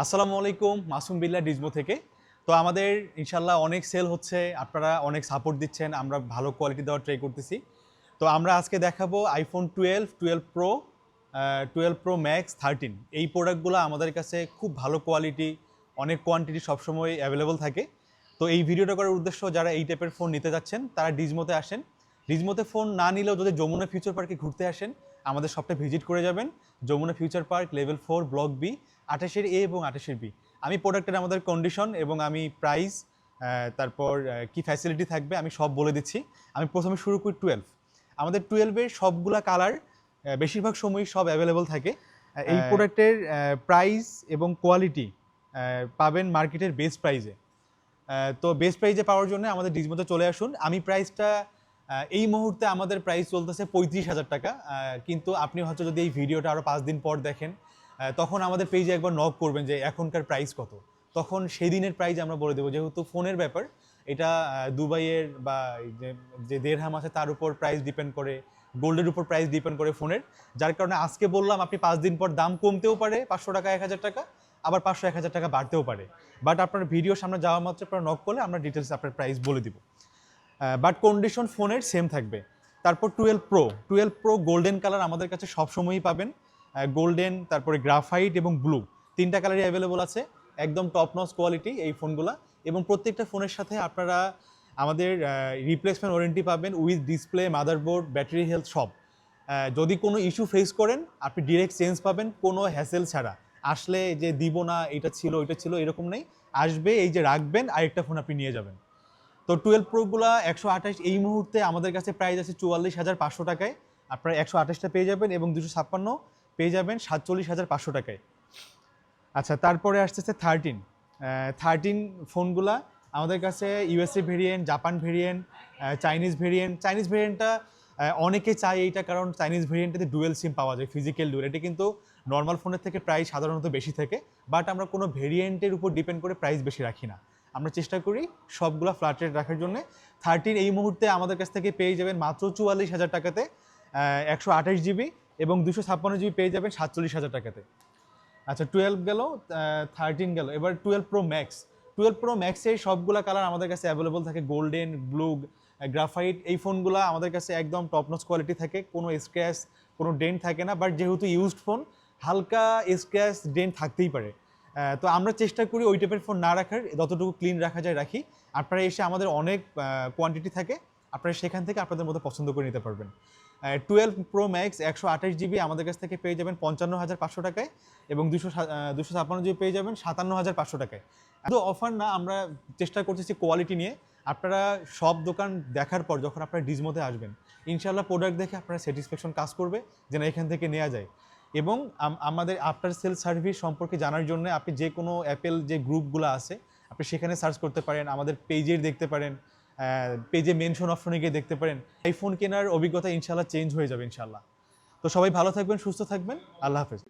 আসসালামু আলাইকুম, মাসুম বিল্লাহ ডিজমো থেকে। তো আমাদের ইনশাল্লাহ অনেক সেল হচ্ছে, আপনারা অনেক সাপোর্ট দিচ্ছেন, আমরা ভালো কোয়ালিটি দেওয়ার ট্রাই করতেছি। তো আমরা আজকে দেখাবো আইফোন 12, 12 প্রো, 12 প্রো ম্যাক্স, 13। এই প্রোডাক্টগুলো আমাদের কাছে খুব ভালো কোয়ালিটি, অনেক কোয়ান্টিটি সবসময় অ্যাভেলেবল থাকে। তো এই ভিডিওটা করার উদ্দেশ্য, যারা এই টাইপের ফোন নিতে যাচ্ছেন তারা ডিজমোতে আসেন। ডিজমোতে ফোন না নিলেও যদি যমুনা ফিউচার পার্কে ঘুরতে আসেন, আমাদের শপটা ভিজিট করে যাবেন। Jamuna future park, level 4, block B, 28 A এবং 28 বি। আমি প্রোডাক্টের আমাদের কন্ডিশন এবং আমি প্রাইস, তারপর কি ফ্যাসিলিটি থাকবে আমি সব বলে দিচ্ছি। আমি প্রথমে শুরু করি 12। আমাদের 12-এর সবগুলা কালার বেশিরভাগ সময়ই সব অ্যাভেলেবল থাকে। এই প্রোডাক্টের প্রাইস এবং কোয়ালিটি পাবেন মার্কেটের বেস্ট প্রাইসে। তো বেস্ট প্রাইসে পাওয়ার জন্য আমাদের ডিজমোতে চলে আসুন। আমি প্রাইসটা এই মুহূর্তে আমাদের প্রাইস চলতেছে 35,000 টাকা, কিন্তু আপনি হয়তো যদি এই ভিডিওটা আরও 5 দিন পর দেখেন, তখন আমাদের পেজে একবার নক করবেন যে এখনকার প্রাইস কত। তখন সেই দিনের প্রাইস আমরা বলে দেবো, যেহেতু ফোনের ব্যাপার এটা। দুবাইয়ের বা যে দেড়হাম আছে তার উপর প্রাইস ডিপেন্ড করে, গোল্ডের উপর প্রাইস ডিপেন্ড করে ফোনের। যার কারণে আজকে বললাম, আপনি 5 দিন পর দাম কমতেও পারে 500 টাকা, 1,000 টাকা, আবার 500-1,000 টাকা বাড়তেও পারে। বাট আপনার ভিডিও সামনে যাওয়া মাত্র আপনারা নক করলে আমরা ডিটেলস আপনার প্রাইস বলে দিব। বাট কন্ডিশন ফোনের সেম থাকবে। তারপর 12 প্রো গোল্ডেন কালার আমাদের কাছে সবসময়ই পাবেন। গোল্ডেন, তারপরে গ্রাফাইট এবং ব্লু, তিনটা কালারই অ্যাভেলেবল আছে। একদম টপ নচ কোয়ালিটি এই ফোনগুলো। এবং প্রত্যেকটা ফোনের সাথে আপনারা আমাদের রিপ্লেসমেন্ট ওয়ারেন্টি পাবেন with display, motherboard, battery health সব। যদি কোনো ইস্যু ফেস করেন আপনি ডিরেক্ট চেঞ্জ পাবেন, কোনো হ্যাসেল ছাড়া। আসলে যে দিব না, এটা ছিল ওইটা ছিল এরকম নেই, আসবে এই যে রাখবেন, আরেকটা ফোন আপনি নিয়ে যাবেন। তো 12 প্রোগুলা 128 এই মুহূর্তে আমাদের কাছে প্রাইস আছে 44,500 টাকায়। আপনারা 128টা পেয়ে যাবেন এবং 256 পেয়ে যাবেন 47,500 টাকায়। আচ্ছা, তারপরে আসতেছে 13 ফোনগুলা আমাদের কাছে USA variant, Japan variant, Chinese variant. Chinese ভেরিয়েন্টটা অনেকে চায় এইটা, কারণ চাইনিজ ভেরিয়েন্টে ডুয়েল সিম পাওয়া যায়, ফিজিক্যাল ডুয়েল। এটা কিন্তু নর্মাল ফোনের থেকে প্রাইস সাধারণত বেশি থাকে। বাট আমরা কোনো ভেরিয়েন্টের উপর ডিপেন্ড করে প্রাইস বেশি রাখি না, আমরা চেষ্টা করি সবগুলো ফ্ল্যাট রেট রাখার জন্য। 13 এই মুহূর্তে আমাদের কাছ থেকে পেয়ে যাবেন মাত্র 44,000 টাকাতে, 128 জিবি এবং 256 জিবি পেয়ে যাবেন 47,000 টাকাতে। আচ্ছা, 12 গেল, 13 গেল, এবার 12 প্রো ম্যাক্স। 12 প্রো ম্যাক্সের সবগুলো কালার আমাদের কাছে অ্যাভেলেবল থাকে, গোল্ডেন, ব্লু, গ্রাফাইট। এই ফোনগুলো আমাদের কাছে একদম টপ নচ কোয়ালিটি থাকে, কোনো স্ক্র্যাচ, কোনো ডেন্ট থাকে না। বাট যেহেতু ইউজড ফোন, হালকা স্ক্র্যাচ ডেন্ট থাকতেই পারে। তো আমরা চেষ্টা করি ওই টাইপের ফোন না রাখার, যতটুকু ক্লিন রাখা যায় রাখি। আপনারা এসে, আমাদের অনেক কোয়ান্টিটি থাকে, আপনারা সেখান থেকে আপনাদের মতো পছন্দ করে নিতে পারবেন। 12 প্রো ম্যাক্স 128 জিবি আমাদের কাছ থেকে পেয়ে যাবেন 55,500 টাকায় এবং 256 জিবি পেয়ে যাবেন 57,500 টাকায়। এত অফার না, আমরা চেষ্টা করতেছি কোয়ালিটি নিয়ে। আপনারা সব দোকান দেখার পর যখন আপনারা ডিজমোতে আসবেন, ইনশাল্লাহ প্রোডাক্ট দেখে আপনারা স্যাটিসফ্যাকশন কাজ করবে যে না, এখান থেকে নেওয়া যায়। এবং আমাদের আফটার সেল সার্ভিস সম্পর্কে জানার জন্য আপনি যে কোনো অ্যাপেল যে গ্রুপগুলো আছে আপনি সেখানে সার্চ করতে পারেন, আমাদের পেজে দেখতে পারেন, পেজে মেনশন অপশনে গিয়ে দেখতে পারেন। আইফোন কেনার অভিজ্ঞতা ইনশাল্লাহ চেঞ্জ হয়ে যাবে ইনশাল্লাহ। তো সবাই ভালো থাকবেন, সুস্থ থাকবেন, আল্লাহ হাফেজ।